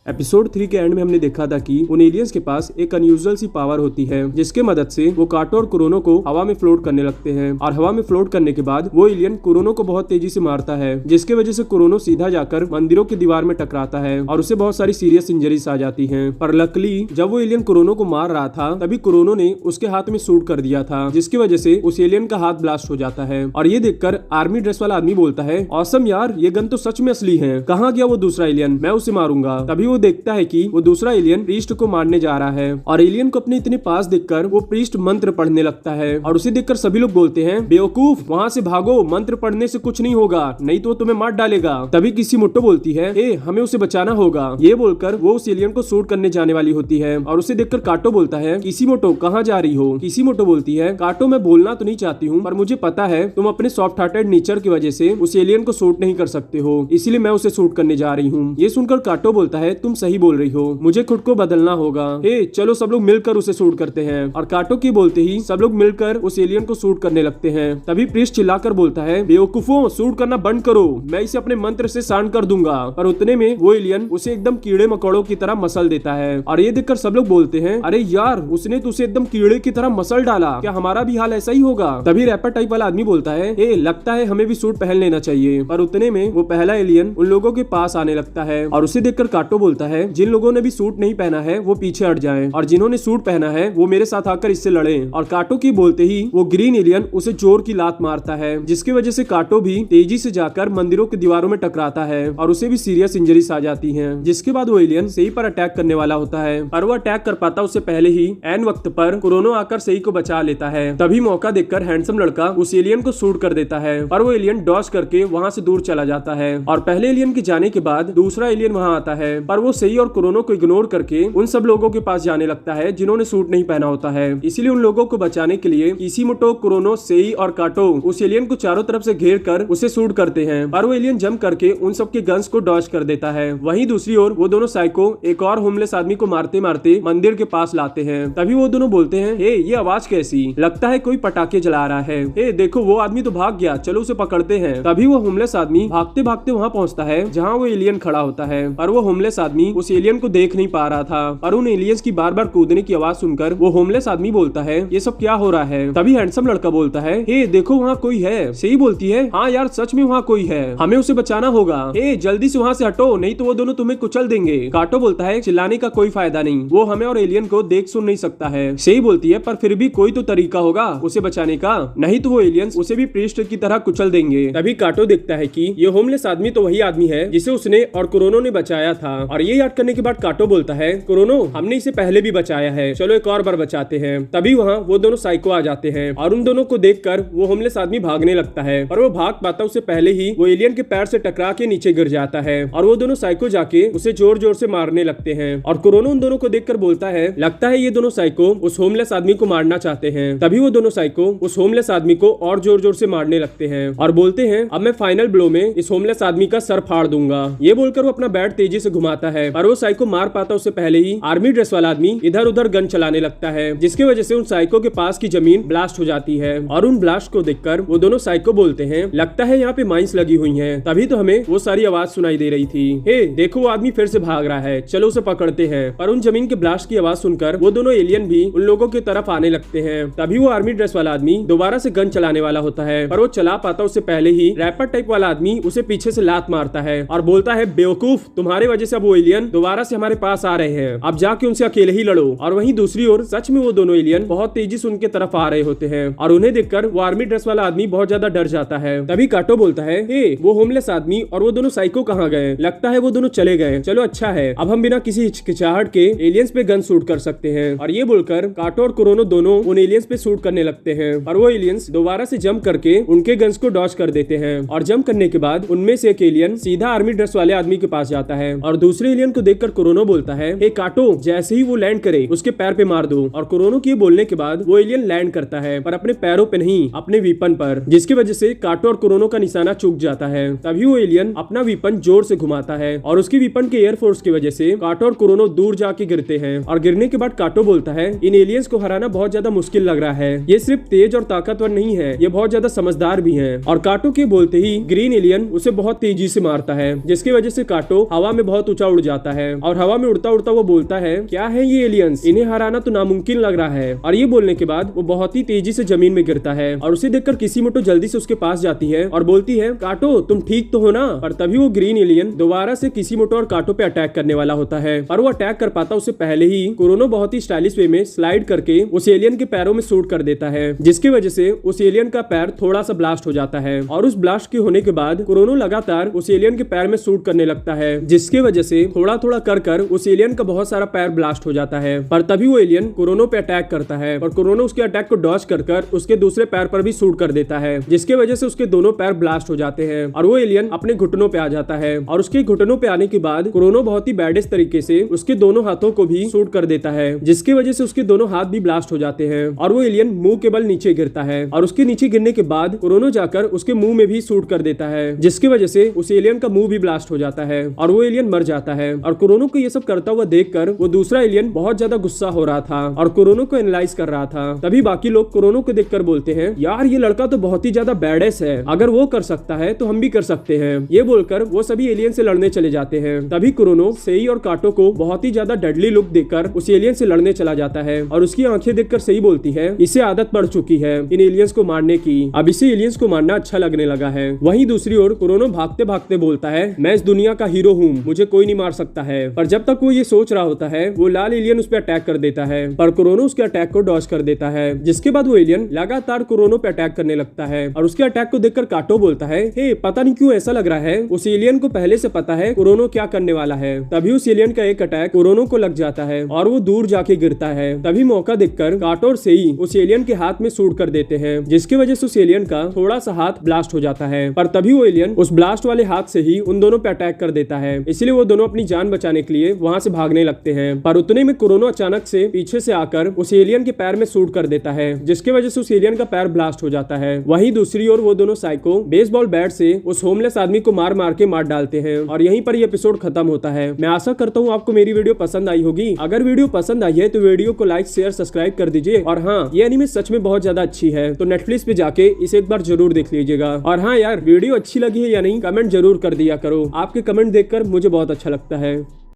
Episode 3 के and में हमने देखा था कि उन एलियंस के पास एक अनयूजुअल सी पावर होती है जिसके मदद से वो काटो और कुरोनो को हवा में फ्लोट करने लगते हैं और हवा में फ्लोट करने के बाद वो एलियन कुरोनो को बहुत तेजी से मारता है जिसके वजह से कुरोनो सीधा जाकर मंदिरों की दीवार में टकराता है और उसे बहुत सारी सीरियस इंजरीज आ जाती हैं। पर लकली जब वो एलियन कुरोनो को मार रहा था तभी कुरोनो ने उसके हाथ में शूट कर दिया था जिसकी वजह से उस एलियन का हाथ ब्लास्ट हो जाता है। और ये देखकर आर्मी ड्रेस वाला आदमी बोलता है, ऑसम यार, ये गन तो सच में असली है, कहाँ गया वो दूसरा एलियन, मैं उसे मारूंगा। तभी वो देखता है कि वो दूसरा एलियन प्रीस्ट को मारने जा रहा है और एलियन को अपने इतने पास देखकर वो प्रीस्ट मंत्र पढ़ने लगता है और उसे देखकर सभी लोग बोलते हैं, बेवकूफ, वहाँ से भागो, मंत्र पढ़ने से कुछ नहीं होगा, नहीं तो तुम्हें मार डालेगा। तभी किसीमोटो बोलती है, ए, हमें उसे बचाना होगा। ये बोलकर वो उस एलियन को शूट करने जाने वाली होती है और उसे देखकर काटो बोलता है, किसीमोटो कहाँ जा रही हो? किसीमोटो बोलती है, काटो, मैं बोलना तो नहीं चाहती हूँ पर मुझे पता है तुम अपने सॉफ्ट हार्टेड नेचर की वजह से उस एलियन को शूट नहीं कर सकते हो, इसीलिए मैं उसे शूट करने जा रही हूँ। ये सुनकर काटो बोलता है, तुम सही बोल रही हो, मुझे खुद को बदलना होगा। हे, चलो सब लोग मिलकर उसे शूट करते हैं। और काटो की बोलते ही सब लोग मिलकर उस एलियन को शूट करने लगते हैं। तभी प्रीस्ट चिल्लाकर बोलता है, बेवकूफों, शूट करना बंद करो, मैं इसे अपने मंत्र से शांत कर दूंगा। पर उतने में वो एलियन उसे एकदम कीड़े मकोड़ों की तरह मसल देता है और ये देखकर सब लोग बोलते हैं, अरे यार, उसने तो उसे एकदम कीड़े की तरह मसल डाला, क्या हमारा भी हाल ऐसा ही होगा? तभी रैपर टाइप वाला आदमी बोलता है, ए, लगता है हमें भी सूट पहन लेना चाहिए। पर उतने में वो पहला एलियन उन लोगों के पास आने लगता है और उसे देखकर काटो बोलता है, जिन लोगों ने भी सूट नहीं पहना है वो पीछे हट जाएं और जिन्होंने सूट पहना है वो मेरे साथ आकर इससे लड़ें। और काटो की बोलते ही वो ग्रीन एलियन उसे जोर की लात मारता है जिसकी वजह से काटो भी तेजी से जाकर मंदिरों की दीवारों में टकराता है और उसे भी सीरियस इंजरीज आ जाती हैं। जिसके बाद वो एलियन सही पर अटैक करने वाला होता है पर वो अटैक कर पाता उससे पहले ही एन वक्त पर कुरोनो आकर सही को बचा लेता है। तभी मौका देखकर हैंडसम लड़का उस एलियन को शूट कर देता है पर वो एलियन डॉज करके वहां से दूर चला जाता है और पहले एलियन के जाने के बाद दूसरा एलियन वहां आता है पर वो सही और कुरोनो को इग्नोर करके उन सब लोगों के पास जाने लगता है जिन्होंने सूट नहीं पहना होता है। इसीलिए उन लोगों को बचाने के लिए किसीमोटो, कुरोनो, सेई और काटो उस एलियन को चारों तरफ से घेर कर उसे शूट करते हैं पर वो एलियन जंप करके उन सबके गन्स को डॉज कर देता है। वहीं दूसरी ओर वो दोनों साइको एक और होमलेस आदमी को मारते मारते मंदिर के पास लाते हैं। तभी वो दोनों बोलते हैं, हे, ये आवाज कैसी, लगता है कोई पटाखे जला रहा है, हे देखो वो आदमी तो भाग गया, चलो उसे पकड़ते हैं। तभी वो होमलेस आदमी भागते भागते वहां पहुंचता है जहां वो एलियन खड़ा होता है पर वो होमलेस आदमी उस एलियन को देख नहीं पा रहा था पर उन एलियंस की बार बार कूदने की आवाज सुनकर वो होमलेस आदमी बोलता है, ये सब क्या हो रहा है? तभी हैंडसम लड़का बोलता है, हे देखो वहाँ कोई है। सही बोलती है, हाँ यार, सच में वहाँ कोई है, हमें उसे बचाना होगा, हे जल्दी से वहाँ से हटो नहीं तो वो दोनों तुम्हें कुचल देंगे। काटो बोलता है, चिल्लाने का कोई फायदा नहीं, वो हमें और एलियन को देख सुन नहीं सकता है। सही बोलती है, पर फिर भी कोई तो तरीका होगा उसे बचाने का, नहीं तो वो एलियंस उसे भी प्रीस्ट की तरह कुचल देंगे। तभी काटो देखता है कि ये होमलेस आदमी तो वही आदमी है जिसे उसने और कुरोनो ने बचाया था और ये याद करने के बाद काटो बोलता है, कुरोनो, हमने इसे पहले भी बचाया है, चलो एक और बार बचाते हैं। तभी वहाँ वो दोनों साइको आ जाते हैं और उन दोनों को देखकर वो होमलेस आदमी भागने लगता है पर वो भाग पाता उससे पहले ही वो एलियन के पैर से टकरा के नीचे गिर जाता है और वो दोनों साइको जाके उसे जोर जोर से मारने लगते हैं और कुरोनो उन दोनों को देखकर बोलता है, लगता है ये दोनों साइको उस होमलेस आदमी को मारना चाहते हैं। तभी वो दोनों साइको उस होमलेस आदमी को और जोर जोर से मारने लगते हैं और बोलते हैं, अब मैं फाइनल ब्लो में इस होमलेस आदमी का सर फाड़ दूंगा। ये बोलकर वो अपना बैट तेजी से घुमाता है पर वो साइको मार पाता उससे पहले ही आर्मी ड्रेस वाला आदमी इधर उधर गन चलाने लगता है जिसकी वजह से उन साइको के पास की जमीन ब्लास्ट हो जाती है और उन ब्लास्ट को देखकर वो दोनों साइको बोलते हैं, लगता है यहाँ पे माइंस लगी हुई हैं, तभी तो हमें वो सारी आवाज सुनाई दे रही थी। हे देखो वो आदमी फिर से भाग रहा है, चलो उसे पकड़ते हैं। पर उन जमीन के ब्लास्ट की आवाज सुनकर वो दोनों एलियन भी उन लोगों की तरफ आने लगते हैं। तभी वो आर्मी ड्रेस वाला आदमी दोबारा से गन चलाने वाला होता है पर वो चला पाता उससे पहले ही रैपर टाइप वाला आदमी उसे पीछे से लात मारता है और बोलता है, बेवकूफ, तुम्हारे वजह से अब वो एलियन दोबारा से हमारे पास आ रहे हैं, अब जाके उनसे अकेले ही लड़ो। और वहीं दूसरी ओर सच में वो दोनों एलियन बहुत तेजी से उनके तरफ आ रहे होते हैं और उन्हें देखकर वो आर्मी ड्रेस वाला आदमी बहुत ज्यादा डर जाता है। तभी काटो बोलता है, हे वो होमलेस आदमी और वो दोनों साइको कहाँ गए? लगता है वो दोनों चले गए, चलो अच्छा है, अब हम बिना किसी हिचकिचाहट के एलियंस पे गन शूट कर सकते हैं। और ये बोलकर काटो और कुरोनो दोनों उन एलियंस पे शूट करने लगते हैं और वो एलियंस दोबारा से जंप करके उनके गन्स को डॉज कर देते हैं और जंप करने के बाद उनमें से एक एलियन सीधा आर्मी ड्रेस वाले आदमी के पास जाता है और दूसरे एलियन को देखकर कुरोनो बोलता है, हे काटो, जैसे ही वो लैंड करे उसके पैर पे मार दो। और कुरोनो के बोलने के बाद वो एलियन लैंड करता है पर अपने पैरों पे नहीं, अपने वीपन पर, जिसकी वजह से काटो और कुरोनो का निशाना चूक जाता है। तभी वो एलियन अपना वीपन जोर से घुमाता है और उसकी वीपन के एयरफोर्स की वजह से काटो और कुरोनो दूर जाके गिरते हैं और गिरने के बाद काटो बोलता है, इन एलियंस को हराना बहुत ज्यादा मुश्किल लग रहा है, ये सिर्फ तेज और ताकतवर नहीं है, ये बहुत ज्यादा समझदार भी है। और काटो के बोलते ही ग्रीन एलियन उसे बहुत तेजी से मारता है जिसकी वजह से काटो हवा में बहुत ऊंचा उड़ उड़ जाता है और हवा में उड़ता उड़ता वो बोलता है, क्या है ये एलियंस, इन्हें हराना तो नामुमकिन लग रहा है। और ये बोलने के बाद वो बहुत ही तेजी से जमीन में गिरता है और उसे देखकर किसीमोटो जल्दी से उसके पास जाती है और बोलती है, काटो तुम ठीक तो हो ना। पर तभी वो ग्रीन एलियन दोबारा से किसीमोटो और काटो पे अटैक करने वाला होता है और वो अटैक कर पाता उससे पहले ही कुरोनो बहुत ही स्टाइलिश वे में स्लाइड करके उस एलियन के पैरों में शूट कर देता है, जिसकी वजह से उस एलियन का पैर थोड़ा सा ब्लास्ट हो जाता है। और उस ब्लास्ट के होने के बाद कुरोनो लगातार उस एलियन के पैर में शूट करने लगता है, जिसकी वजह से थोड़ा थोड़ा कर उस एलियन का बहुत सारा पैर ब्लास्ट हो जाता है। पर तभी वो एलियन कुरोनो पे अटैक करता है और कुरोनो उसके अटैक को डॉज कर उसके दूसरे पैर पर भी शूट कर देता है, जिसके वजह से उसके दोनों पैर ब्लास्ट हो जाते हैं और वो एलियन अपने घुटनों पे आ जाता है। और उसके घुटनों पे आने के बाद कुरोनो बहुत ही बैडेस्ट तरीके से उसके दोनों हाथों को भी शूट कर देता है, जिसकी वजह से उसके दोनों हाथ भी ब्लास्ट हो जाते हैं और वो एलियन मुंह के बल नीचे गिरता है। और उसके नीचे गिरने के बाद कुरोनो जाकर उसके मुंह में भी शूट कर देता है, जिसकी वजह से उस एलियन का मुंह भी ब्लास्ट हो जाता है और वो एलियन मर जाता है। और कुरोनो को ये सब करता हुआ देखकर वो दूसरा एलियन बहुत ज्यादा गुस्सा हो रहा था और कुरोनो को एनालाइज कर रहा था। तभी बाकी लोग कुरोनो को देखकर बोलते हैं, यार ये लड़का तो बहुत ही ज्यादा बैडेस है, अगर वो कर सकता है तो हम भी कर सकते हैं। ये बोलकर वो सभी एलियन से लड़ने चले जाते हैं। तभी कुरोनो सेई और काटो को बहुत ही ज्यादा डेडली लुक देकर उस एलियन से लड़ने चला जाता है और उसकी आंखें देखकर सेई बोलती है, इसे आदत पड़ चुकी है इन एलियंस को मारने की, अब इसे एलियंस को मारना अच्छा लगने लगा है। वहीं दूसरी ओर कुरोनो भागते भागते बोलता है, मैं इस दुनिया का हीरो हूँ, मुझे कोई नहीं मार सकता है। पर जब तक वो ये सोच रहा होता है वो लाल एलियन उस पर अटैक कर देता है, पर कुरोनो उसके अटैक को डॉज कर देता है, जिसके बाद वो एलियन लगातार कुरोनो पे अटैक करने लगता है। और उसके अटैक को देखकर काटो बोलता है, हे पता नहीं क्यों ऐसा लग रहा है उस एलियन को पहले से पता है कुरोनो क्या करने वाला है। तभी उस एलियन का एक अटैक कुरोनो को लग जाता है और वो दूर जाके गिरता है। तभी मौका देखकर काटो और सेई उस एलियन के हाथ में शूट कर देते हैं, जिसकी वजह से उस एलियन का थोड़ा सा हाथ ब्लास्ट हो जाता है। पर तभी वो एलियन उस ब्लास्ट वाले हाथ से ही उन दोनों पे अटैक कर देता है, इसलिए वो दोनों अपनी जान बचाने के लिए वहां से भागने लगते हैं। पर उतने में कुरोनो अचानक से पीछे से आकर उस एलियन के पैर में शूट कर देता है, जिसकी वजह से उस एलियन का पैर ब्लास्ट हो जाता है। वहीं दूसरी ओर वो दोनों साइको बेसबॉल बैट से उस होमलेस आदमी को मार मार के मार डालते हैं और यहीं पर ये एपिसोड खत्म होता है। मैं आशा करता हूँ आपको मेरी वीडियो पसंद आई होगी। अगर वीडियो पसंद आई है तो वीडियो को लाइक शेयर सब्सक्राइब कर दीजिए। और हाँ, ये एनीमे सच में बहुत ज्यादा अच्छी है, तो नेटफ्लिक्स पे जाके इसे एक बार जरूर देख लीजिएगा। और हाँ यार, वीडियो अच्छी लगी है या नहीं कमेंट जरूर कर दिया करो, आपके कमेंट देखकर मुझे बहुत अच्छा लगता है।